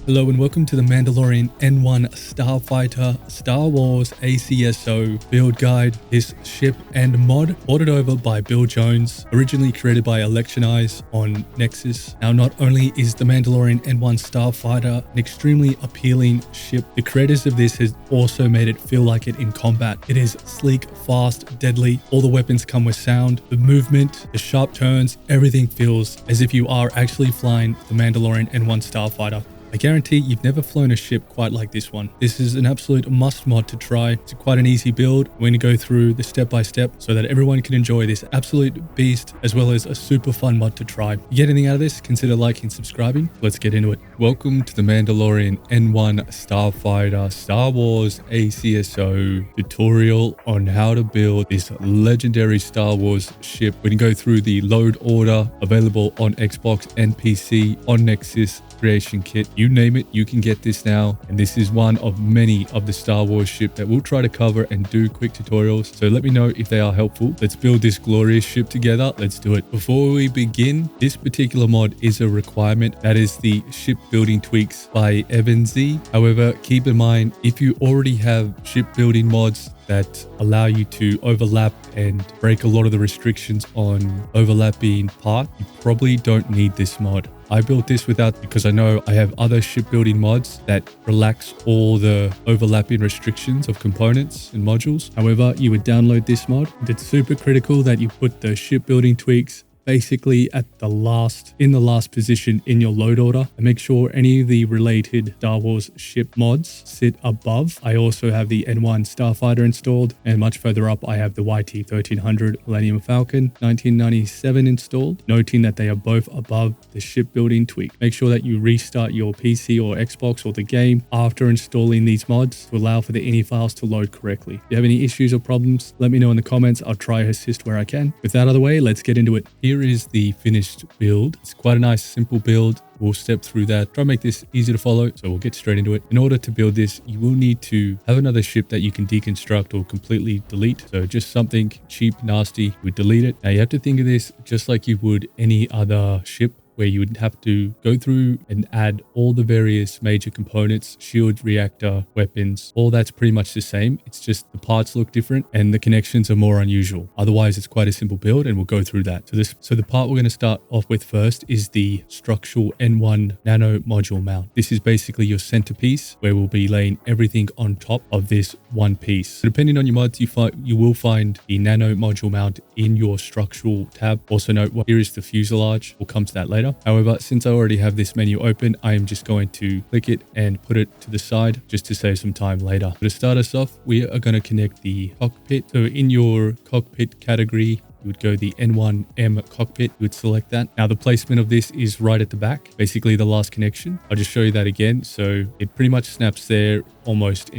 Hello and welcome to the Mandalorian N-1 Starfighter Star Wars ACSO build guide. This ship and mod ported over by Bill Jones, originally created by Electionize on Nexus. Now, not only is the Mandalorian N-1 Starfighter an extremely appealing ship, the creators of this has also made it feel like it in combat. It is sleek, fast, deadly. All the weapons come with sound. The movement, the sharp turns, everything feels as if you are actually flying the Mandalorian N-1 Starfighter. I guarantee you've never flown a ship quite like this one. This is an absolute must mod to try. It's quite an easy build. We're going to go through the step by step so that everyone can enjoy this absolute beast as well as a super fun mod to try. If you get anything out of this, consider liking and subscribing. Let's get into it. Welcome to the Mandalorian N-1 Starfighter Star Wars ACSO tutorial on how to build this legendary Star Wars ship. We're going to go through the load order available on Xbox and PC on Nexus creation kit. You name it, you can get this now. And this is one of many of the Star Wars ship that we'll try to cover and do quick tutorials. So let me know if they are helpful. Let's build this glorious ship together. Let's do it. Before we begin, this particular mod is a requirement. That is the shipbuilding tweaks by Evan Z. However, keep in mind, if you already have shipbuilding mods that allow you to overlap and break a lot of the restrictions on overlapping part, you probably don't need this mod. I built this without because I know I have other shipbuilding mods that relax all the overlapping restrictions of components and modules. However, you would download this mod. It's super critical that you put the shipbuilding tweaks basically at the last position in your load order, and make sure any of the related Star Wars ship mods sit above. I also have the N-1 Starfighter installed, and much further up I have the YT-1300 Millennium Falcon 1997 installed, noting that they are both above the shipbuilding tweak. Make sure that you restart your PC or Xbox or the game after installing these mods to allow for the INI files to load correctly. If you have any issues or problems, let me know in the comments. I'll try to assist where I can. With that out of the way, let's get into it. Here is the finished build. It's quite a nice simple build. We'll step through that, try to make this easy to follow, so we'll get straight into it. In order to build this, you will need to have another ship that you can deconstruct or completely delete. So just something cheap, nasty, you would delete it. Now you have to think of this just like you would any other ship, where you would have to go through and add all the various major components, shield, reactor, weapons, all that's pretty much the same. It's just the parts look different and the connections are more unusual. Otherwise, it's quite a simple build and we'll go through that. So the part we're going to start off with first is the structural N-1 nano module mount. This is basically your centerpiece where we'll be laying everything on top of this one piece. So depending on your mods, you will find the nano module mount in your structural tab. Also note, here is the fuselage. We'll come to that later. However, since I already have this menu open, I am just going to click it and put it to the side just to save some time later. To start us off, we are going to connect the cockpit. So in your cockpit category, you would go the N1M cockpit, you would select that. Now the placement of this is right at the back, basically the last connection. I'll just show you that again. So it pretty much snaps there almost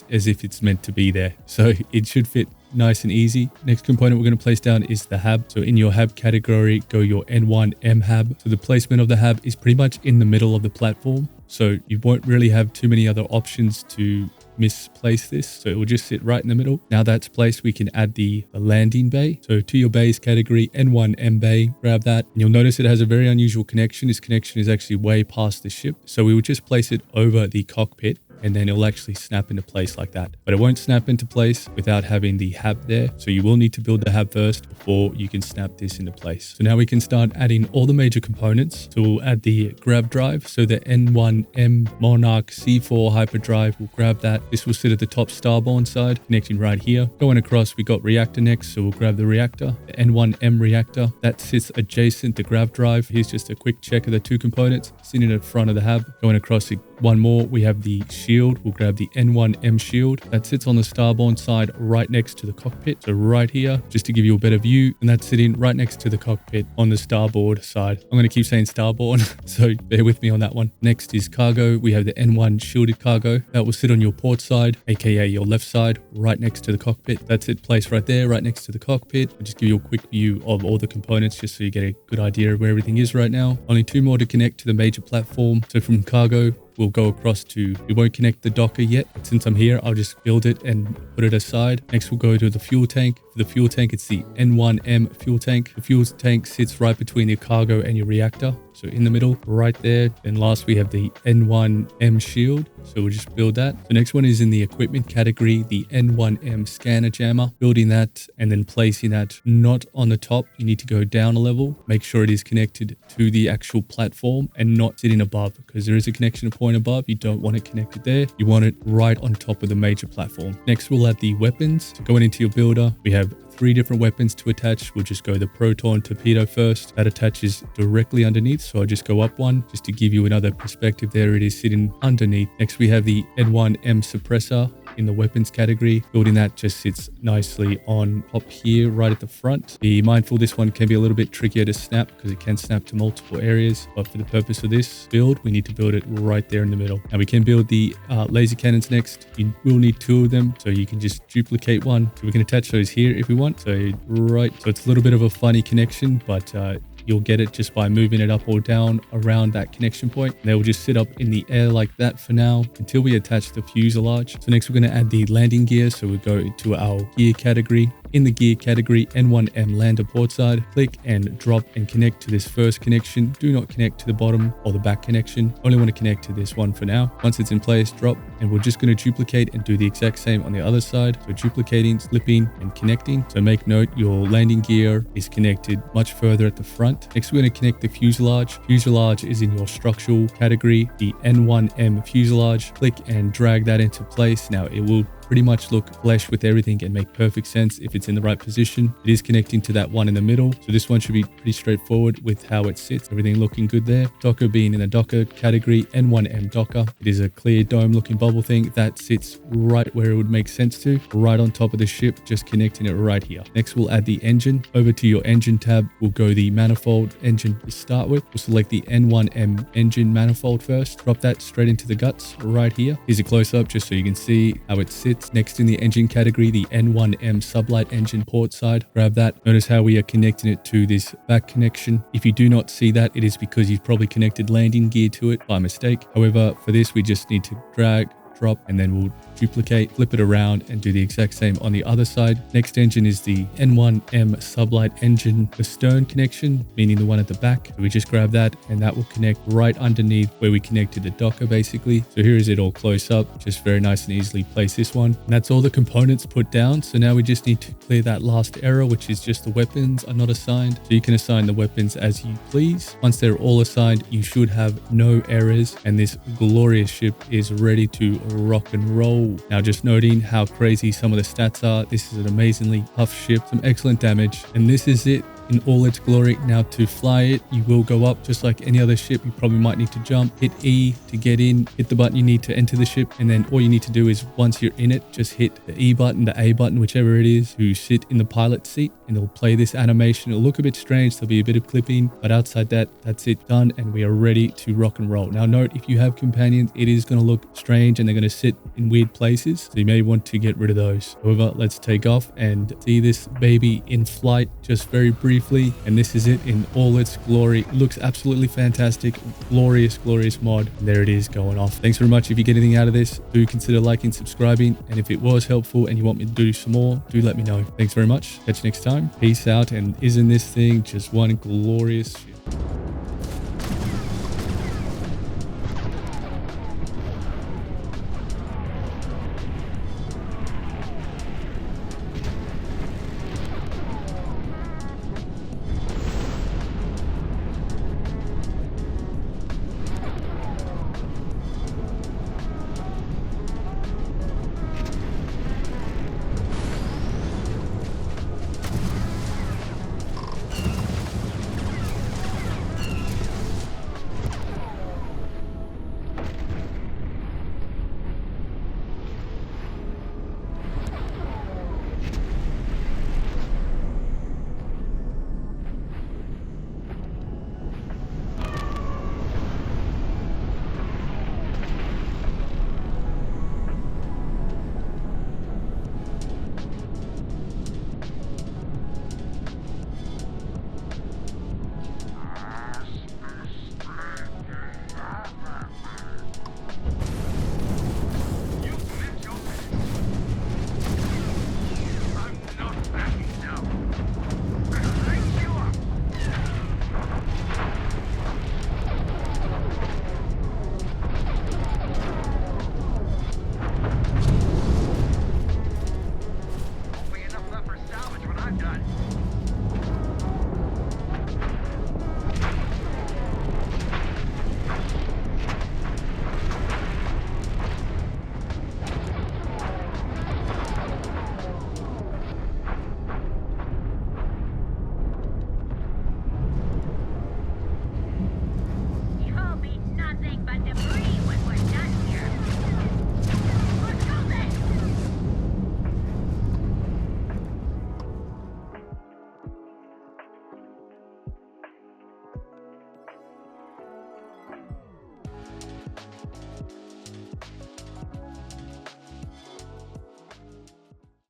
as if it's meant to be there. So it should fit nice and easy. Next component we're going to place down is the hab. So in your hab category, go your N1M hab. So the placement of the hab is pretty much in the middle of the platform. So you won't really have too many other options to misplace this. So it will just sit right in the middle. Now that's placed, we can add the landing bay. So to your bays category, N1M bay, grab that. And you'll notice it has a very unusual connection. This connection is actually way past the ship. So we will just place it over the cockpit, and then it'll actually snap into place like that. But it won't snap into place without having the hab there. So you will need to build the hab first before you can snap this into place. So now we can start adding all the major components. So we'll add the grab drive. So the N1M Monarch C4 hyperdrive, we'll grab that. This will sit at the top starborn side, connecting right here. Going across, we got reactor next. So we'll grab the reactor, the N1M reactor. That sits adjacent to grab drive. Here's just a quick check of the two components sitting at the front of the hab. Going across, one more, we have the shield. We'll grab the N1M shield. That sits on the starborn side right next to the cockpit. So right here, just to give you a better view, and that's sitting right next to the cockpit on the starboard side. I'm going to keep saying starborn, so bear with me on that one. Next is cargo. We have the N1 shielded cargo. That will sit on your port side, aka your left side, right next to the cockpit. That's it placed right there, right next to the cockpit. I'll just give you a quick view of all the components just so you get a good idea of where everything is right now. Only two more to connect to the major platform. So from cargo, we'll go across to, we won't connect the docker yet. Since I'm here, I'll just build it and put it aside. Next, we'll go to the fuel tank. the fuel tank, it's the N-1M fuel tank. The fuel tank sits right between your cargo and your reactor. So in the middle, right there. Then last we have the N-1M shield. So we'll just build that. The next one is in the equipment category, the N-1M scanner jammer. Building that and then placing that not on the top. You need to go down a level. Make sure it is connected to the actual platform and not sitting above, because there is a connection point above. You don't want it connected there. You want it right on top of the major platform. Next, we'll add the weapons. So going into your builder, we have 3 different weapons to attach. We'll just go the proton torpedo first. That attaches directly underneath. So I'll just go up one just to give you another perspective. There it is sitting underneath. Next, we have the N-1M suppressor in the weapons category. Building that just sits nicely on top here, right at the front. Be mindful, this one can be a little bit trickier to snap because it can snap to multiple areas. But for the purpose of this build, we need to build it right there in the middle. Now we can build the laser cannons next. You will need 2 of them, so you can just duplicate one. So we can attach those here if we want. So it's a little bit of a funny connection, but you'll get it just by moving it up or down around that connection point. They will just sit up in the air like that for now until we attach the fuselage. So next we're going to add the landing gear. So we go to our gear category. In the gear category, N-1M lander port side, click and drop and connect to this first connection. Do not connect to the bottom or the back connection. Only want to connect to this one for now. Once it's in place, drop, and we're just going to duplicate and do the exact same on the other side. So duplicating, slipping, and connecting. So make note your landing gear is connected much further at the front. Next, we're going to connect the fuselage. Fuselage is in your structural category, the N-1M fuselage. Click and drag that into place. Now it will pretty much look flush with everything and make perfect sense if it's in the right position. It is connecting to that one in the middle. So this one should be pretty straightforward with how it sits. Everything looking good there. Docker being in the Docker category, N-1M Docker. It is a clear dome looking bubble thing that sits right where it would make sense to, right on top of the ship, just connecting it right here. Next, we'll add the engine. Over to your engine tab, we'll go the manifold engine to start with. We'll select the N-1M engine manifold first. Drop that straight into the guts right here. Here's a close up just so you can see how it sits. Next in the engine category, the N-1M sublight engine port side. Grab that. Notice how we are connecting it to this back connection. If you do not see that, it is because you've probably connected landing gear to it by mistake. However, for this, we just need to drag, drop, and then we'll duplicate, flip it around, and do the exact same on the other side. Next engine is the N-1M sublight engine, the stern connection, meaning the one at the back. So we just grab that and that will connect right underneath where we connected the Docker basically. So here is it all close up, just very nice and easily place this one. And that's all the components put down. So now we just need to clear that last error, which is just the weapons are not assigned. So you can assign the weapons as you please. Once they're all assigned, you should have no errors and this glorious ship is ready to rock and roll. Now just noting how crazy some of the stats are. This is an amazingly tough ship, some excellent damage, and this is it in all its glory. Now to fly it, you will go up just like any other ship. You probably might need to jump, hit E to get in, hit the button you need to enter the ship, and then all you need to do is once you're in it, just hit the E button, the A button, whichever it is, to sit in the pilot seat, and it'll play this animation. It'll look a bit strange, there'll be a bit of clipping, but outside that, that's it, done, and we are ready to rock and roll. Now note, if you have companions, it is going to look strange and they're going to sit in weird places, so you may want to get rid of those. However, let's take off and see this baby in flight just very briefly. And this is it in all its glory. It looks absolutely fantastic. Glorious, glorious mod. And there it is going off. Thanks very much. If you get anything out of this, do consider liking, subscribing. And if it was helpful and you want me to do some more, do let me know. Thanks very much. Catch you next time. Peace out. And isn't this thing just one glorious ship?